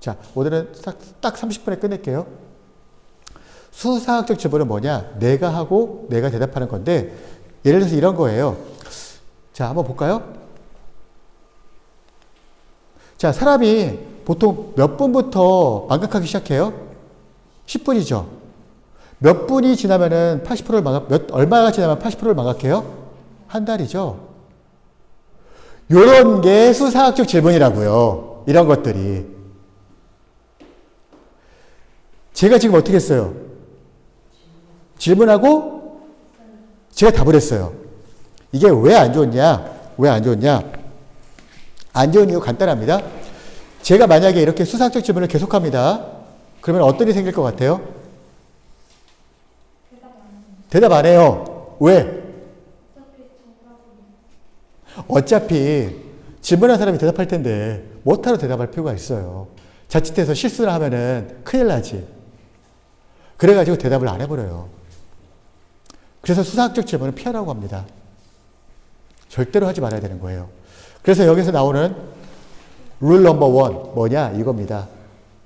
자, 오늘은 딱 30분에 끝낼게요. 수사학적 질문은 뭐냐? 내가 하고 내가 대답하는 건데, 예를 들어서 이런 거예요. 자, 한번 볼까요? 자, 사람이 보통 몇 분부터 망각하기 시작해요? 10분이죠. 몇 분이 지나면은 80%를 얼마가 지나면 80%를 망각해요? 한 달이죠. 요런 게 수사학적 질문이라고요. 이런 것들이. 제가 지금 어떻게 했어요? 질문하고 제가 답을 했어요. 이게 왜 안 좋냐? 왜 안 좋냐? 안 좋은 이유 간단합니다. 제가 만약에 이렇게 수사학적 질문을 계속합니다. 그러면 어떤 일이 생길 것 같아요? 대답 안 해요. 왜? 어차피 질문한 사람이 대답할 텐데 못하러 대답할 필요가 있어요. 자칫해서 실수를 하면은 큰일 나지. 그래가지고 대답을 안 해버려요. 그래서 수사학적 질문은 피하라고 합니다. 절대로 하지 말아야 되는 거예요. 그래서 여기서 나오는 룰 넘버 원 뭐냐 이겁니다.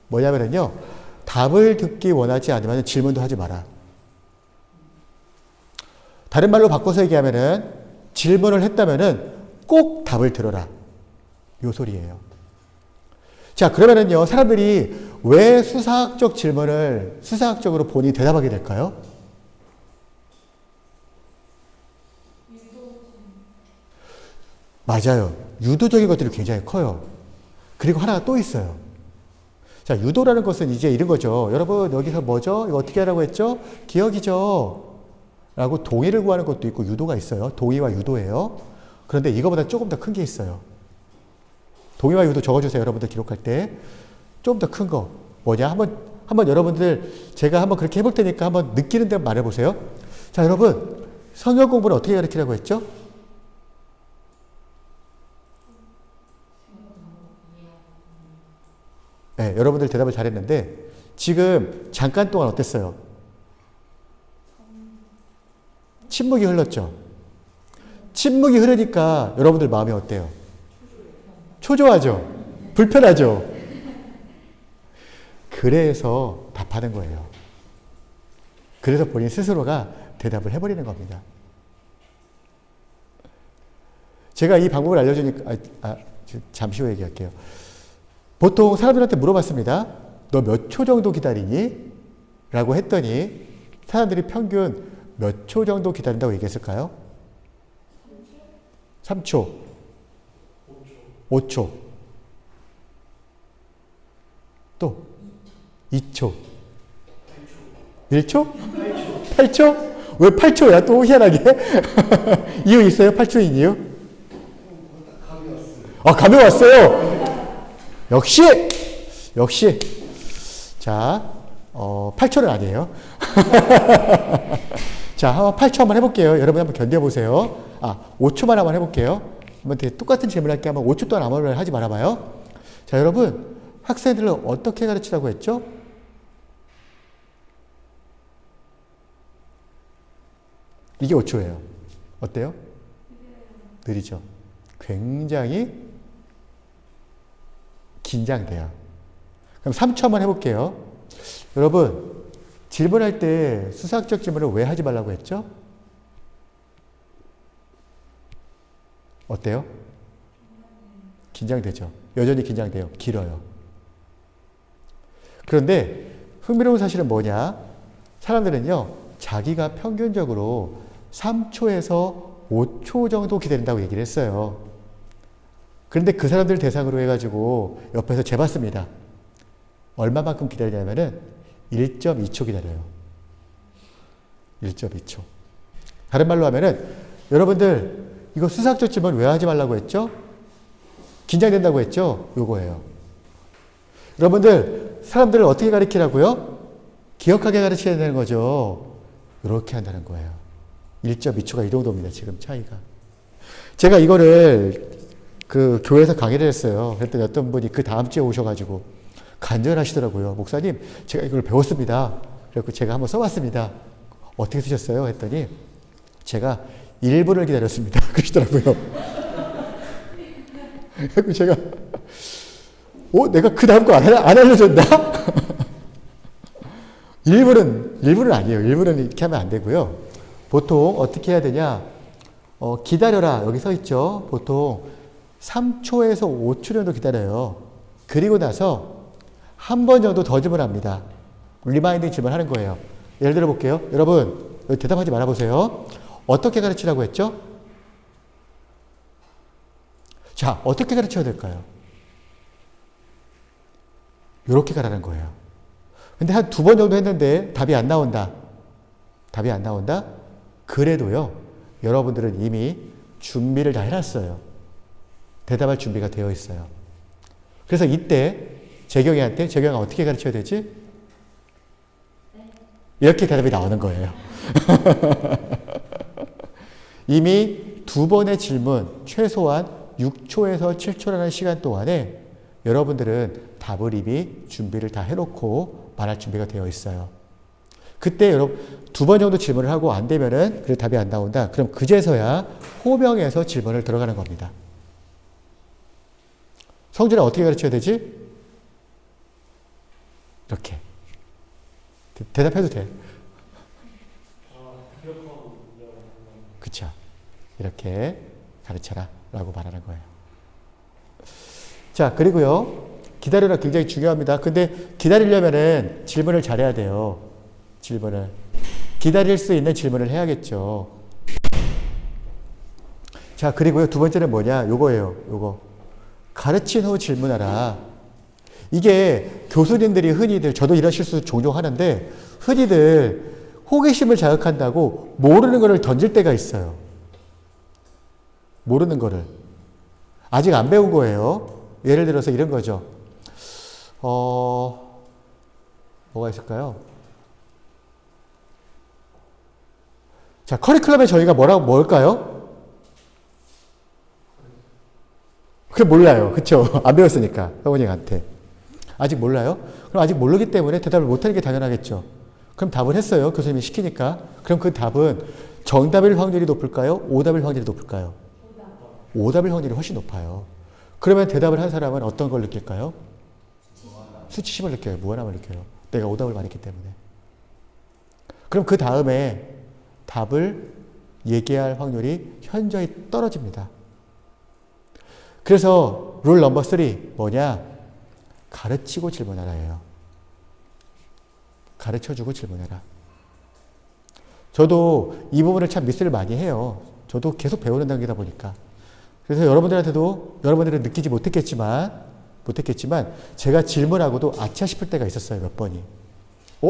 뭐냐면요, 답을 듣기 원하지 않으면 질문도 하지 마라. 다른 말로 바꿔서 얘기하면은 질문을 했다면은 꼭 답을 들어라. 요 소리예요. 자, 그러면은요, 사람들이 왜 수사학적 질문을 수사학적으로 본인이 대답하게 될까요? 맞아요. 유도적인 것들이 굉장히 커요. 그리고 하나가 또 있어요. 자, 유도라는 것은 이제 이런 거죠. 여러분, 여기서 뭐죠? 이거 어떻게 하라고 했죠? 기억이죠. 라고 동의를 구하는 것도 있고 유도가 있어요. 동의와 유도예요. 그런데 이거보다 조금 더 큰 게 있어요. 동의와 유도 적어주세요. 여러분들 기록할 때. 좀 더 큰 거. 뭐냐? 한번 여러분들, 제가 한번 그렇게 해볼 테니까 한번 느끼는 대로 말해보세요. 자, 여러분. 성경 공부는 어떻게 가르치라고 했죠? 네, 여러분들 대답을 잘했는데, 지금 잠깐 동안 어땠어요? 침묵이 흘렀죠? 침묵이 흐르니까 여러분들 마음이 어때요? 초조하죠? 불편하죠? 그래서 답하는 거예요. 그래서 본인 스스로가 대답을 해버리는 겁니다. 제가 이 방법을 알려주니까, 잠시 후에 얘기할게요. 보통 사람들한테 물어봤습니다. 너 몇 초 정도 기다리니? 라고 했더니 사람들이 평균 몇 초 정도 기다린다고 얘기했을까요? 3초, 5초, 또 2초, 1초? 8초? 왜 8초야? 또 희한하게? 이유 있어요? 8초인 이유? 감이 왔어요. 역시. 자, 8초는 아니에요. 자, 한번 8초 한번 해볼게요. 여러분 한번 견뎌보세요. 5초만 한번 해볼게요. 한번 똑같은 질문 할게요. 한번 5초 동안 아무 말 하지 말아봐요. 자, 여러분, 학생들을 어떻게 가르치라고 했죠? 이게 5초예요. 어때요? 느리죠? 굉장히 긴장돼요. 그럼 3초 한번 해볼게요. 여러분, 질문할 때 수사학적 질문을 왜 하지 말라고 했죠? 어때요? 긴장되죠? 여전히 긴장돼요. 길어요. 그런데 흥미로운 사실은 뭐냐? 사람들은요, 자기가 평균적으로 3초에서 5초 정도 기다린다고 얘기를 했어요. 그런데 그 사람들 대상으로 해가지고 옆에서 재봤습니다. 얼마만큼 기다리냐면은 1.2초 기다려요. 1.2초. 다른 말로 하면은 여러분들 이거 수사학적 질문 왜 하지 말라고 했죠? 긴장된다고 했죠? 요거예요. 여러분들 사람들을 어떻게 가르치라고요? 기억하게 가르쳐야 되는 거죠. 이렇게 한다는 거예요. 1.2초가 이 정도입니다. 지금 차이가. 제가 이거를 그 교회에서 강의를 했어요. 그랬더니 어떤 분이 그 다음 주에 오셔가지고 간절하시더라고요. 목사님, 제가 이걸 배웠습니다. 그래서 제가 한번 써봤습니다. 어떻게 쓰셨어요? 했더니 제가 1분을 기다렸습니다. 그러시더라고요. 그래서 제가 내가 그 다음 거 안 알려줬나? 일부는 아니에요. 일부는 이렇게 하면 안 되고요. 보통 어떻게 해야 되냐? 기다려라. 여기 서 있죠. 보통 3초에서 5초 정도 기다려요. 그리고 나서 한 번 정도 더 질문합니다. 리마인딩 질문하는 거예요. 예를 들어 볼게요. 여러분, 대답하지 말아 보세요. 어떻게 가르치라고 했죠? 자, 어떻게 가르쳐야 될까요? 이렇게 가라는 거예요. 근데 한 2번 정도 했는데 답이 안 나온다. 답이 안 나온다? 그래도요, 여러분들은 이미 준비를 다 해놨어요. 대답할 준비가 되어 있어요. 그래서 이때 재경이한테 재경아 어떻게 가르쳐야 되지? 이렇게 대답이 나오는 거예요. 이미 2번의 질문 최소한 6초에서 7초라는 시간 동안에 여러분들은 답을 이미 준비를 다 해놓고 말할 준비가 되어 있어요. 그때 여러분 2번 정도 질문을 하고 안 되면은 그래 답이 안 나온다. 그럼 그제서야 호명해서 질문을 들어가는 겁니다. 성준아 어떻게 가르쳐야 되지? 이렇게 대답해도 돼. 그쵸. 이렇게 가르쳐라 라고 말하는 거예요. 자, 그리고요, 기다려라 굉장히 중요합니다. 근데 기다리려면은 질문을 잘해야 돼요. 질문을. 기다릴 수 있는 질문을 해야겠죠. 자, 그리고요, 2번째는 뭐냐? 요거예요. 요거. 가르친 후 질문하라. 이게 교수님들이 흔히들, 저도 이런 실수 종종 하는데, 흔히들 호기심을 자극한다고 모르는 거를 던질 때가 있어요. 모르는 거를. 아직 안 배운 거예요. 예를 들어서 이런 거죠. 뭐가 있을까요? 자, 커리큘럼에 저희가 뭘까요? 그게 몰라요. 그쵸? 안 배웠으니까. 회원님한테. 아직 몰라요? 그럼 아직 모르기 때문에 대답을 못하는 게 당연하겠죠. 그럼 답을 했어요. 교수님이 시키니까. 그럼 그 답은 정답일 확률이 높을까요? 오답일 확률이 높을까요? 오답일 확률이 훨씬 높아요. 그러면 대답을 한 사람은 어떤 걸 느낄까요? 수치심을 느껴요. 무한함을 느껴요. 내가 오답을 많이 했기 때문에. 그럼 그 다음에 답을 얘기할 확률이 현저히 떨어집니다. 그래서 룰 넘버 3 뭐냐? 가르치고 질문하라예요. 가르쳐주고 질문해라. 저도 이 부분을 참 미스를 많이 해요. 저도 계속 배우는 단계다 보니까. 그래서 여러분들한테도 여러분들은 느끼지 못했겠지만 제가 질문하고도 아차 싶을 때가 있었어요. 몇 번이.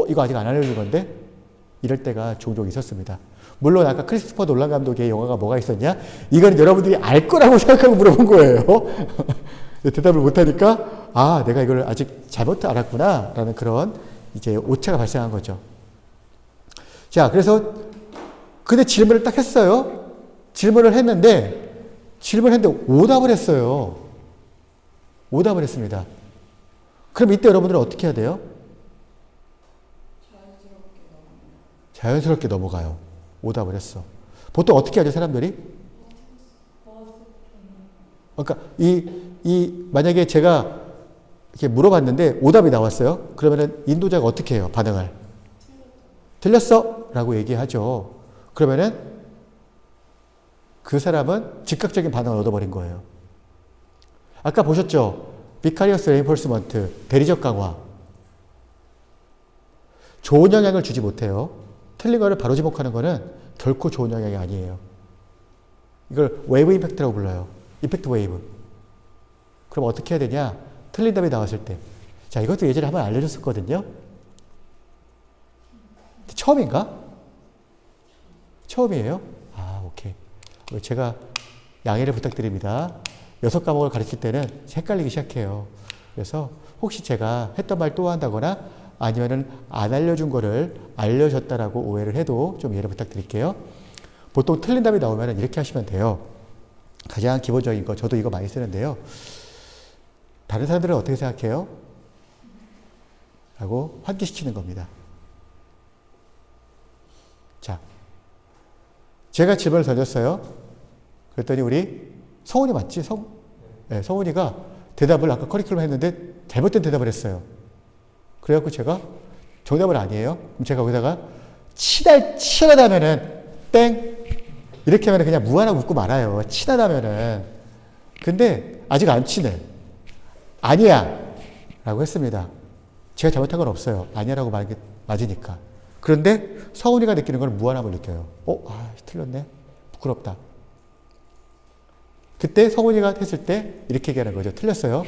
이거 아직 안 알려준 건데? 이럴 때가 종종 있었습니다. 물론 아까 크리스토퍼 놀란 감독의 영화가 뭐가 있었냐? 이건 여러분들이 알 거라고 생각하고 물어본 거예요. 대답을 못하니까 내가 이걸 아직 잘못 알았구나 라는 그런 이제 오차가 발생한 거죠. 자, 그래서 근데 질문을 딱 했어요. 질문을 했는데 오답을 했어요. 오답을 했습니다. 그럼 이때 여러분들은 어떻게 해야 돼요? 자연스럽게 넘어가요. 오답을 했어. 보통 어떻게 하죠, 사람들이? 그러니까 만약에 제가 이렇게 물어봤는데 오답이 나왔어요. 그러면은 인도자가 어떻게 해요? 반응을. 틀렸어! 라고 얘기하죠. 그러면은 그 사람은 즉각적인 반응을 얻어버린 거예요. 아까 보셨죠? 비카리어스 레인포스먼트, 대리적 강화. 좋은 영향을 주지 못해요. 틀린 거를 바로 지목하는 거는 결코 좋은 영향이 아니에요. 이걸 웨이브 임팩트라고 불러요. 이펙트 웨이브. 그럼 어떻게 해야 되냐? 틀린 답이 나왔을 때. 자, 이것도 예전에 한번 알려줬었거든요. 처음인가? 처음이에요? 오케이. 제가 양해를 부탁드립니다. 6과목을 가르칠 때는 헷갈리기 시작해요. 그래서 혹시 제가 했던 말 또 한다거나 아니면은 안 알려준 거를 알려줬다라고 오해를 해도 좀 이해를 부탁드릴게요. 보통 틀린 답이 나오면 이렇게 하시면 돼요. 가장 기본적인 거, 저도 이거 많이 쓰는데요. 다른 사람들은 어떻게 생각해요? 라고 환기시키는 겁니다. 자, 제가 질문을 던졌어요. 그랬더니 우리 성훈이 맞지? 성훈이가 대답을 아까 커리큘럼 했는데 잘못된 대답을 했어요. 그래갖고 제가 정답은 아니에요. 그럼 제가 거기다가 친하다면은 땡 이렇게 하면 그냥 무한하고 웃고 말아요. 친하다면은. 근데 아직 안 친해. 아니야 라고 했습니다. 제가 잘못한 건 없어요. 아니야라고 말한 게 맞으니까. 그런데 서훈이가 느끼는 건 무한함을 느껴요. 틀렸네. 부끄럽다. 그때 서훈이가 했을 때 이렇게 얘기하는 거죠. 틀렸어요.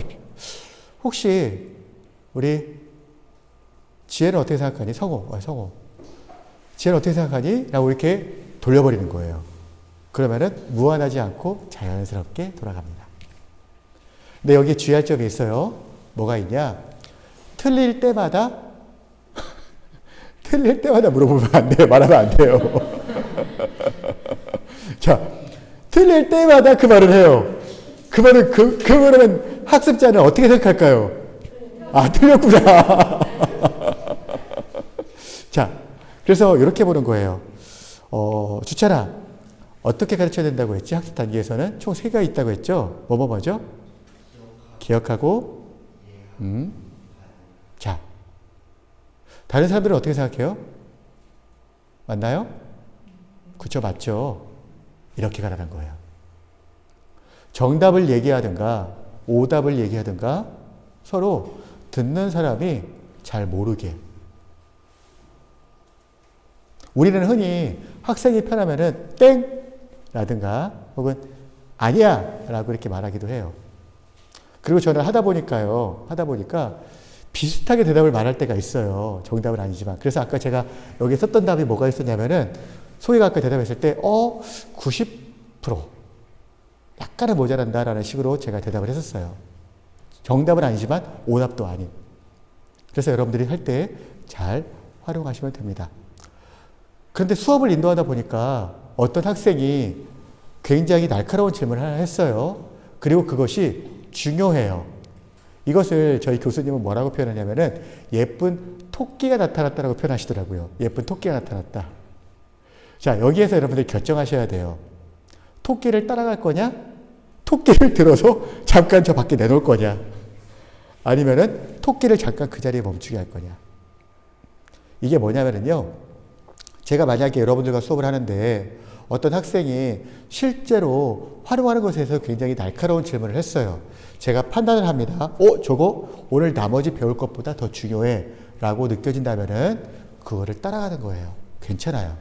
혹시 우리 지혜는 어떻게 생각하니? 성호. 지혜는 어떻게 생각하니? 라고 이렇게 돌려버리는 거예요. 그러면은 무한하지 않고 자연스럽게 돌아갑니다. 근데 여기 주의할 점이 있어요. 뭐가 있냐? 틀릴 때마다 물어보면 안 돼요. 말하면 안 돼요. 자, 틀릴 때마다 그 말을 해요. 그러면 학습자는 어떻게 생각할까요? 틀렸구나. 자, 그래서 이렇게 보는 거예요. 주찬아, 어떻게 가르쳐야 된다고 했지? 학습 단계에서는 총 3개가 있다고 했죠? 뭐죠? 기억하고, 자, 다른 사람들은 어떻게 생각해요? 맞나요? 그쵸, 맞죠? 이렇게 가라는 거예요. 정답을 얘기하든가 오답을 얘기하든가 서로 듣는 사람이 잘 모르게. 우리는 흔히 학생이 편하면은 땡! 라든가 혹은 아니야! 라고 이렇게 말하기도 해요. 그리고 저는 하다 보니까 비슷하게 대답을 말할 때가 있어요. 정답은 아니지만. 그래서 아까 제가 여기 썼던 답이 뭐가 있었냐면은 소희가 아까 대답했을 때 90% 약간은 모자란다라는 식으로 제가 대답을 했었어요. 정답은 아니지만 오답도 아닌. 그래서 여러분들이 할 때 잘 활용하시면 됩니다. 그런데 수업을 인도하다 보니까 어떤 학생이 굉장히 날카로운 질문을 하나 했어요. 그리고 그것이 중요해요. 이것을 저희 교수님은 뭐라고 표현하냐면은 예쁜 토끼가 나타났다라고 표현하시더라고요. 예쁜 토끼가 나타났다. 자, 여기에서 여러분들이 결정하셔야 돼요. 토끼를 따라갈 거냐? 토끼를 들어서 잠깐 저 밖에 내놓을 거냐? 아니면은 토끼를 잠깐 그 자리에 멈추게 할 거냐? 이게 뭐냐면은요. 제가 만약에 여러분들과 수업을 하는데 어떤 학생이 실제로 활용하는 것에 대해서 굉장히 날카로운 질문을 했어요. 제가 판단을 합니다. 저거 오늘 나머지 배울 것보다 더 중요해 라고 느껴진다면은 그거를 따라가는 거예요. 괜찮아요.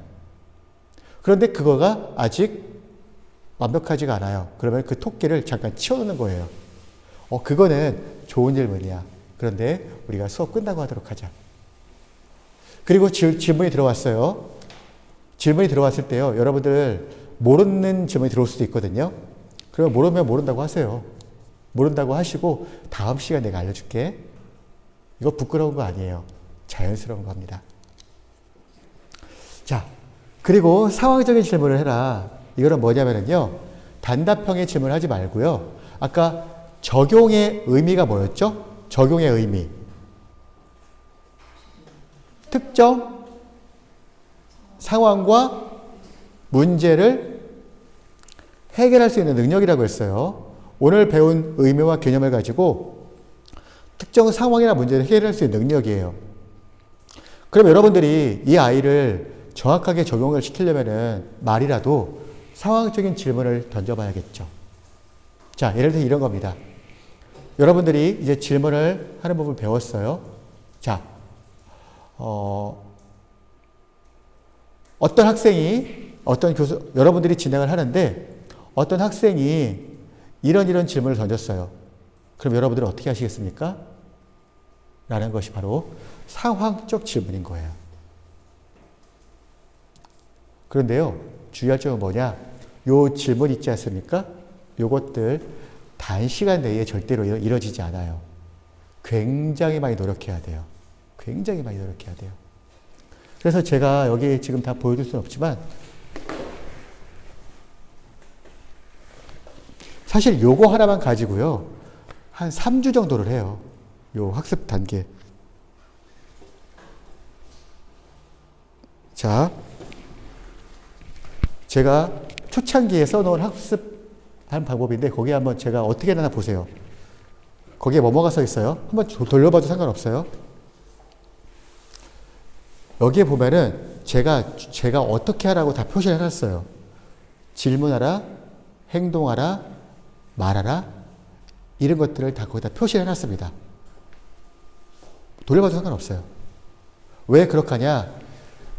그런데 그거가 아직 완벽하지가 않아요. 그러면 그 토끼를 잠깐 치워놓는 거예요. 그거는 좋은 질문이야. 그런데 우리가 수업 끝나고 하도록 하자. 그리고 질문이 들어왔어요. 질문이 들어왔을 때요. 여러분들 모르는 질문이 들어올 수도 있거든요. 그러면 모르면 모른다고 하세요. 모른다고 하시고 다음 시간에 내가 알려줄게. 이거 부끄러운 거 아니에요. 자연스러운 겁니다. 자, 그리고 상황적인 질문을 해라. 이거는 뭐냐면요. 단답형의 질문을 하지 말고요. 아까 적용의 의미가 뭐였죠? 적용의 의미. 특정 상황과 문제를 해결할 수 있는 능력이라고 했어요. 오늘 배운 의미와 개념을 가지고 특정 상황이나 문제를 해결할 수 있는 능력이에요. 그럼 여러분들이 이 아이를 정확하게 적용을 시키려면은 말이라도 상황적인 질문을 던져봐야겠죠. 자, 예를 들어 이런 겁니다. 여러분들이 이제 질문을 하는 법을 배웠어요. 자, 어떤 학생이, 어떤 교수, 여러분들이 진행을 하는데 어떤 학생이 이런 질문을 던졌어요. 그럼 여러분들은 어떻게 하시겠습니까? 라는 것이 바로 상황적 질문인 거예요. 그런데요, 주의할 점은 뭐냐? 요 질문 있지 않습니까? 요것들 단시간 내에 절대로 이루어지지 않아요. 굉장히 많이 노력해야 돼요. 굉장히 많이 노력해야 돼요. 그래서 제가 여기 지금 다 보여줄 수는 없지만 사실 요거 하나만 가지고요. 한 3주 정도를 해요. 요 학습 단계. 자, 제가 초창기에 써놓은 학습한 방법인데 거기 한번 제가 어떻게 하나 보세요. 거기에 뭐뭐가 써 있어요? 한번 돌려봐도 상관없어요. 여기에 보면은 제가 어떻게 하라고 다 표시를 해놨어요. 질문하라, 행동하라, 말하라, 이런 것들을 다 거기다 표시를 해놨습니다. 돌려봐도 상관없어요. 왜 그렇게 하냐?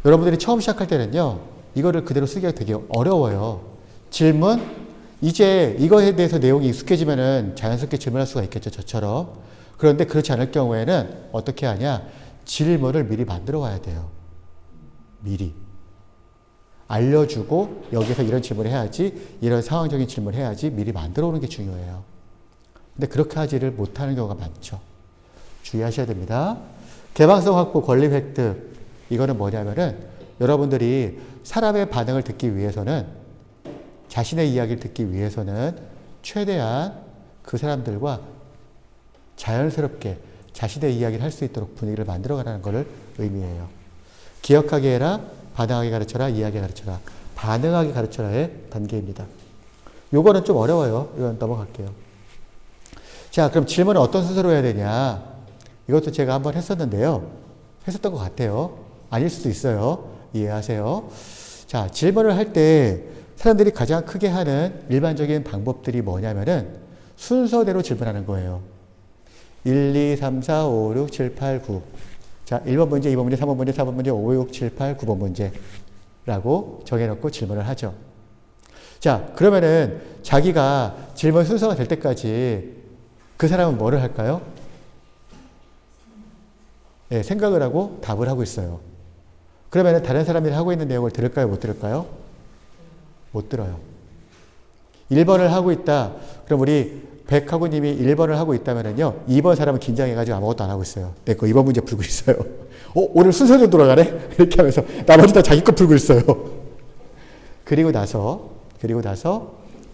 여러분들이 처음 시작할 때는요, 이거를 그대로 쓰기가 되게 어려워요. 질문, 이제 이거에 대해서 내용이 익숙해지면은 자연스럽게 질문할 수가 있겠죠, 저처럼. 그런데 그렇지 않을 경우에는 어떻게 하냐? 질문을 미리 만들어 와야 돼요. 미리. 알려주고, 여기서 이런 질문을 해야지, 이런 상황적인 질문을 해야지, 미리 만들어 오는 게 중요해요. 근데 그렇게 하지를 못하는 경우가 많죠. 주의하셔야 됩니다. 개방성 확보, 권리 획득. 이거는 뭐냐면은 여러분들이 사람의 반응을 듣기 위해서는, 자신의 이야기를 듣기 위해서는 최대한 그 사람들과 자연스럽게 자신의 이야기를 할 수 있도록 분위기를 만들어가라는 것을 의미해요. 기억하게 해라, 반응하게 가르쳐라, 이야기하게 가르쳐라. 반응하게 가르쳐라의 단계입니다. 요거는 좀 어려워요. 이건 넘어갈게요. 자, 그럼 질문은 어떤 순서로 해야 되냐? 이것도 제가 한번 했었는데요. 했었던 것 같아요. 아닐 수도 있어요. 이해하세요. 자, 질문을 할 때 사람들이 가장 크게 하는 일반적인 방법들이 뭐냐면은 순서대로 질문하는 거예요. 1, 2, 3, 4, 5, 6, 7, 8, 9. 자, 1번 문제, 2번 문제, 3번 문제, 4번 문제, 5, 6, 7, 8, 9번 문제라고 정해놓고 질문을 하죠. 자, 그러면은 자기가 질문 순서가 될 때까지 그 사람은 뭐를 할까요? 네, 생각을 하고 답을 하고 있어요. 그러면은 다른 사람들이 하고 있는 내용을 들을까요? 못 들을까요? 못 들어요. 1번을 하고 있다. 그럼 우리 백하구님이 1번을 하고 있다면요, 2번 사람은 긴장해가지고 아무것도 안 하고 있어요. 내 거 2번 문제 풀고 있어요. 오늘 순서대로 돌아가네? 이렇게 하면서 나머지 다 자기 거 풀고 있어요. 그리고 나서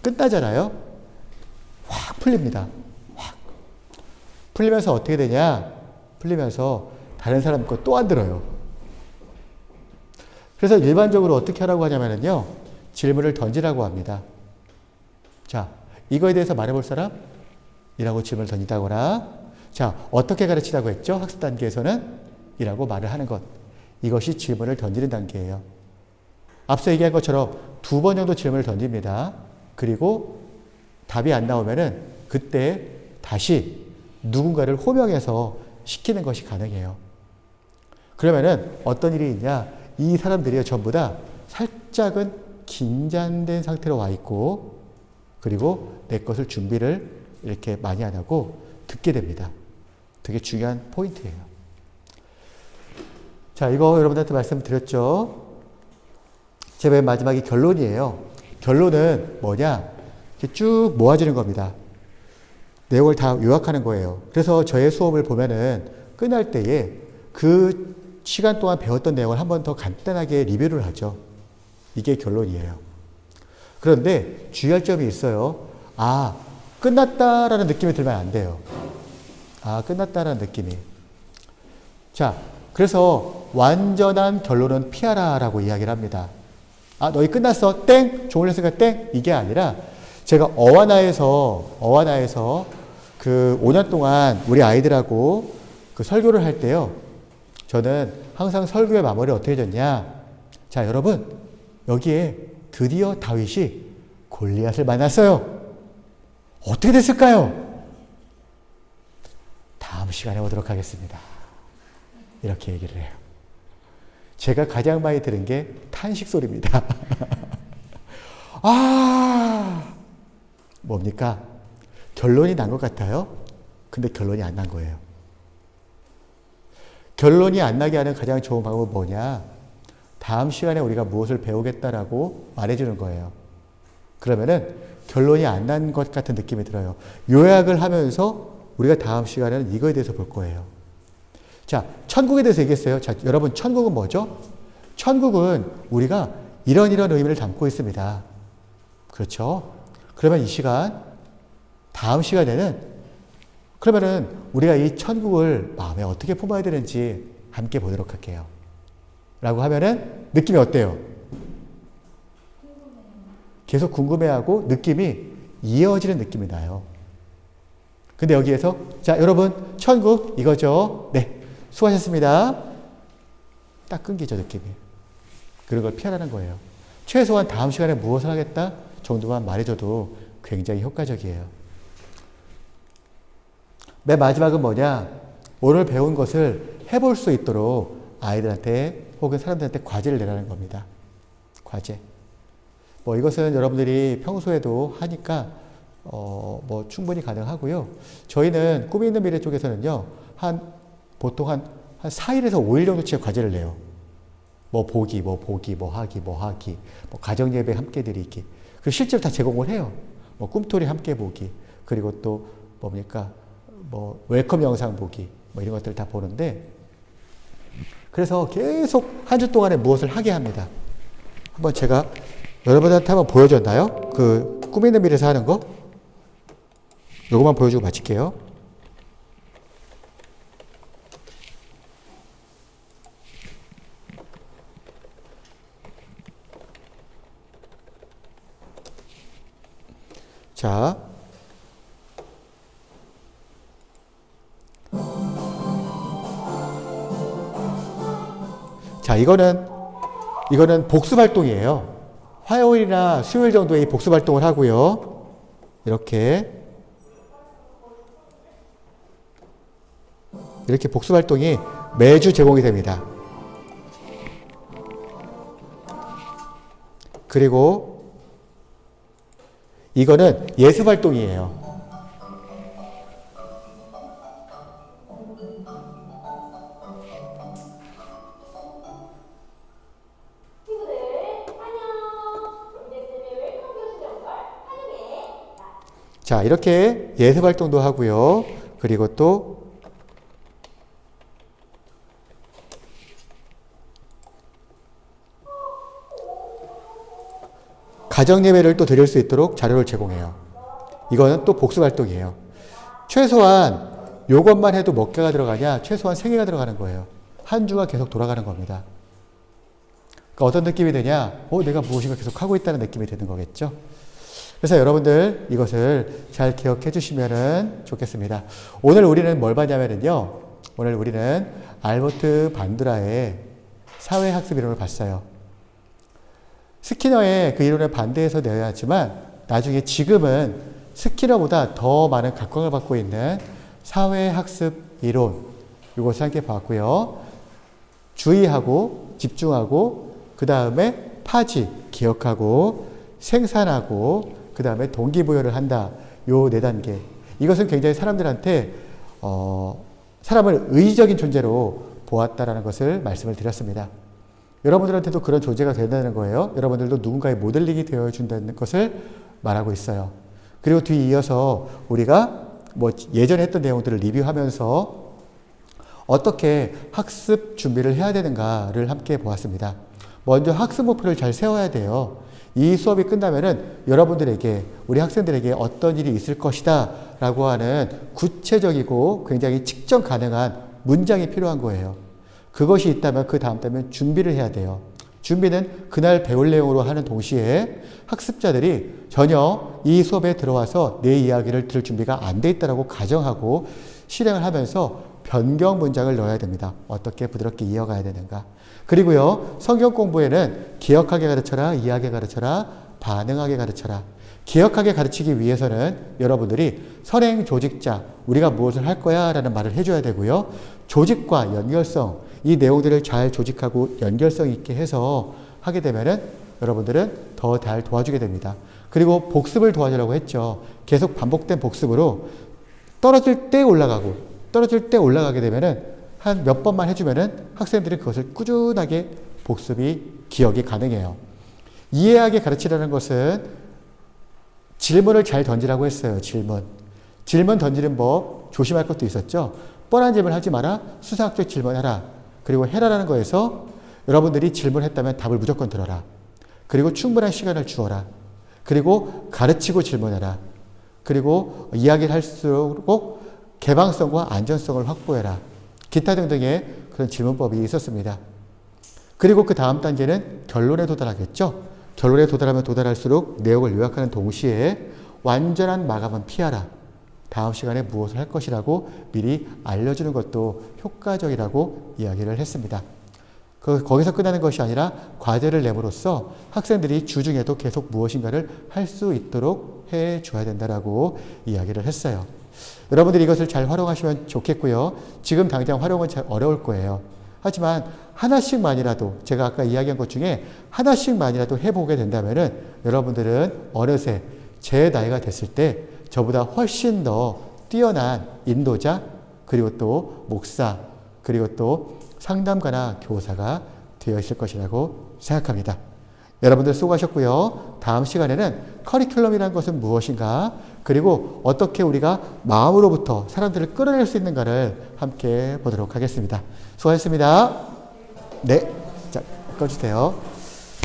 끝나잖아요. 확 풀립니다. 확. 풀리면서 어떻게 되냐? 풀리면서 다른 사람 거 또 안 들어요. 그래서 일반적으로 어떻게 하라고 하냐면요, 질문을 던지라고 합니다. 자, 이거에 대해서 말해볼 사람? 이라고 질문을 던진다거나, 자, 어떻게 가르치라고 했죠? 학습 단계에서는? 이라고 말을 하는 것. 이것이 질문을 던지는 단계예요. 앞서 얘기한 것처럼 2번 정도 질문을 던집니다. 그리고 답이 안 나오면은 그때 다시 누군가를 호명해서 시키는 것이 가능해요. 그러면은 어떤 일이 있냐? 이 사람들이 전부 다 살짝은 긴장된 상태로 와 있고, 그리고 내 것을 준비를 이렇게 많이 안 하고 듣게 됩니다. 되게 중요한 포인트예요. 자, 이거 여러분들한테 말씀드렸죠? 제 맨 마지막이 결론이에요. 결론은 뭐냐? 이렇게 쭉 모아지는 겁니다. 내용을 다 요약하는 거예요. 그래서 저의 수업을 보면은 끝날 때에 그 시간 동안 배웠던 내용을 한 번 더 간단하게 리뷰를 하죠. 이게 결론이에요. 그런데 주의할 점이 있어요. 아, 끝났다라는 느낌이 들면 안 돼요. 아, 끝났다라는 느낌이. 자, 그래서 완전한 결론은 피하라라고 이야기를 합니다. 아, 너희 끝났어. 땡! 종을렸으니까 땡! 이게 아니라 제가 어와나에서 그 5년 동안 우리 아이들하고 그 설교를 할 때요, 저는 항상 설교의 마무리를 어떻게 해줬냐. 자, 여러분, 여기에 드디어 다윗이 골리앗을 만났어요. 어떻게 됐을까요? 다음 시간에 보도록 하겠습니다. 이렇게 얘기를 해요. 제가 가장 많이 들은 게 탄식 소리입니다. 아, 뭡니까? 결론이 난 것 같아요. 근데 결론이 안 난 거예요. 결론이 안 나게 하는 가장 좋은 방법은 뭐냐? 다음 시간에 우리가 무엇을 배우겠다라고 말해주는 거예요. 그러면은 결론이 안 난 것 같은 느낌이 들어요. 요약을 하면서 우리가 다음 시간에는 이거에 대해서 볼 거예요. 자, 천국에 대해서 얘기했어요. 자, 여러분, 천국은 뭐죠? 천국은 우리가 이런 의미를 담고 있습니다. 그렇죠? 그러면 이 시간, 다음 시간에는 그러면은 우리가 이 천국을 마음에 어떻게 품어야 되는지 함께 보도록 할게요. 라고 하면은 느낌이 어때요? 계속 궁금해하고 느낌이 이어지는 느낌이 나요. 근데 여기에서 자 여러분 천국 이거죠. 네 수고하셨습니다. 딱 끊기죠 느낌이. 그런 걸 피하라는 거예요. 최소한 다음 시간에 무엇을 하겠다 정도만 말해줘도 굉장히 효과적이에요. 맨 마지막은 뭐냐? 오늘 배운 것을 해볼 수 있도록 아이들한테 혹은 사람들한테 과제를 내라는 겁니다. 과제. 뭐 이것은 여러분들이 평소에도 하니까 뭐 충분히 가능하고요. 저희는 꿈이 있는 미래 쪽에서는요. 보통 한 4일에서 5일 정도치의 과제를 내요. 뭐 보기, 뭐 하기, 뭐 가정예배 함께 드리기. 그리고 실제로 다 제공을 해요. 뭐 꿈토리 함께 보기. 그리고 또 뭡니까? 뭐 웰컴 영상 보기. 뭐 이런 것들을 다 보는데 그래서 계속 한 주 동안에 무엇을 하게 합니다. 한번 제가 여러분한테 한번 보여줬나요? 그 꿈이 있는 미래에서 하는 거? 요거만 보여주고 마칠게요. 자, 이거는 복습 활동이에요. 화요일이나 수요일 정도에 복습 활동을 하고요. 이렇게 복습 활동이 매주 제공이 됩니다. 그리고 이거는 예습 활동이에요. 자, 이렇게 예습 활동도 하고요. 그리고 또 가정 예배를 또 드릴 수 있도록 자료를 제공해요. 이거는 또 복습 활동이에요. 최소한 요것만 해도 몇 개가 들어가냐? 최소한 3개가 들어가는 거예요. 한 주가 계속 돌아가는 겁니다. 그러니까 어떤 느낌이 드냐? 내가 무엇인가 계속 하고 있다는 느낌이 드는 거겠죠? 그래서 여러분들 이것을 잘 기억해 주시면 좋겠습니다. 오늘 우리는 뭘 봤냐면요. 오늘 우리는 알버트 반두라의 사회학습 이론을 봤어요. 스키너의 그 이론에 반대해서 내야 하지만 나중에 지금은 스키너보다 더 많은 각광을 받고 있는 사회학습 이론 이것을 함께 봤고요. 주의하고 집중하고 그 다음에 파지, 기억하고 생산하고 그 다음에 동기부여를 한다. 요 4단계. 이것은 굉장히 사람들한테 사람을 의지적인 존재로 보았다라는 것을 말씀을 드렸습니다. 여러분들한테도 그런 존재가 된다는 거예요. 여러분들도 누군가의 모델링이 되어준다는 것을 말하고 있어요. 그리고 뒤에 이어서 우리가 뭐 예전에 했던 내용들을 리뷰하면서 어떻게 학습 준비를 해야 되는가를 함께 보았습니다. 먼저 학습 목표를 잘 세워야 돼요. 이 수업이 끝나면은 여러분들에게, 우리 학생들에게 어떤 일이 있을 것이다 라고 하는 구체적이고 굉장히 측정 가능한 문장이 필요한 거예요. 그것이 있다면 그 다음 달면 준비를 해야 돼요. 준비는 그날 배울 내용으로 하는 동시에 학습자들이 전혀 이 수업에 들어와서 내 이야기를 들을 준비가 안 돼 있다고 가정하고 실행을 하면서 변경 문장을 넣어야 됩니다. 어떻게 부드럽게 이어가야 되는가. 그리고요, 성경 공부에는 기억하게 가르쳐라, 이해하게 가르쳐라, 반응하게 가르쳐라. 기억하게 가르치기 위해서는 여러분들이 선행 조직자, 우리가 무엇을 할 거야 라는 말을 해줘야 되고요. 조직과 연결성, 이 내용들을 잘 조직하고 연결성 있게 해서 하게 되면은 여러분들은 더 잘 도와주게 됩니다. 그리고 복습을 도와주려고 했죠. 계속 반복된 복습으로 떨어질 때 올라가고 떨어질 때 올라가게 되면은 한 몇 번만 해주면은 학생들이 그것을 꾸준하게 복습이 기억이 가능해요. 이해하게 가르치라는 것은 질문을 잘 던지라고 했어요. 질문 던지는 법 조심할 것도 있었죠. 뻔한 질문 하지 마라. 수사학적 질문하라. 그리고 해라라는 거에서 여러분들이 질문했다면 답을 무조건 들어라. 그리고 충분한 시간을 주어라. 그리고 가르치고 질문해라. 그리고 이야기를 할수록 개방성과 안전성을 확보해라. 기타 등등의 그런 질문법이 있었습니다. 그리고 그 다음 단계는 결론에 도달하겠죠. 결론에 도달하면 도달할수록 내용을 요약하는 동시에 완전한 마감은 피하라. 다음 시간에 무엇을 할 것이라고 미리 알려주는 것도 효과적이라고 이야기를 했습니다. 거기서 끝나는 것이 아니라 과제를 내므로써 학생들이 주중에도 계속 무엇인가를 할 수 있도록 해줘야 된다라고 이야기를 했어요. 여러분들이 이것을 잘 활용하시면 좋겠고요. 지금 당장 활용은 잘 어려울 거예요. 하지만 하나씩만이라도 제가 아까 이야기한 것 중에 하나씩만이라도 해보게 된다면은 여러분들은 어느새 제 나이가 됐을 때 저보다 훨씬 더 뛰어난 인도자, 그리고 또 목사, 그리고 또 상담가나 교사가 되어 있을 것이라고 생각합니다. 여러분들 수고하셨고요. 다음 시간에는 커리큘럼이라는 것은 무엇인가, 그리고 어떻게 우리가 마음으로부터 사람들을 끌어낼 수 있는가를 함께 보도록 하겠습니다. 수고하셨습니다. 네, 자, 꺼주세요.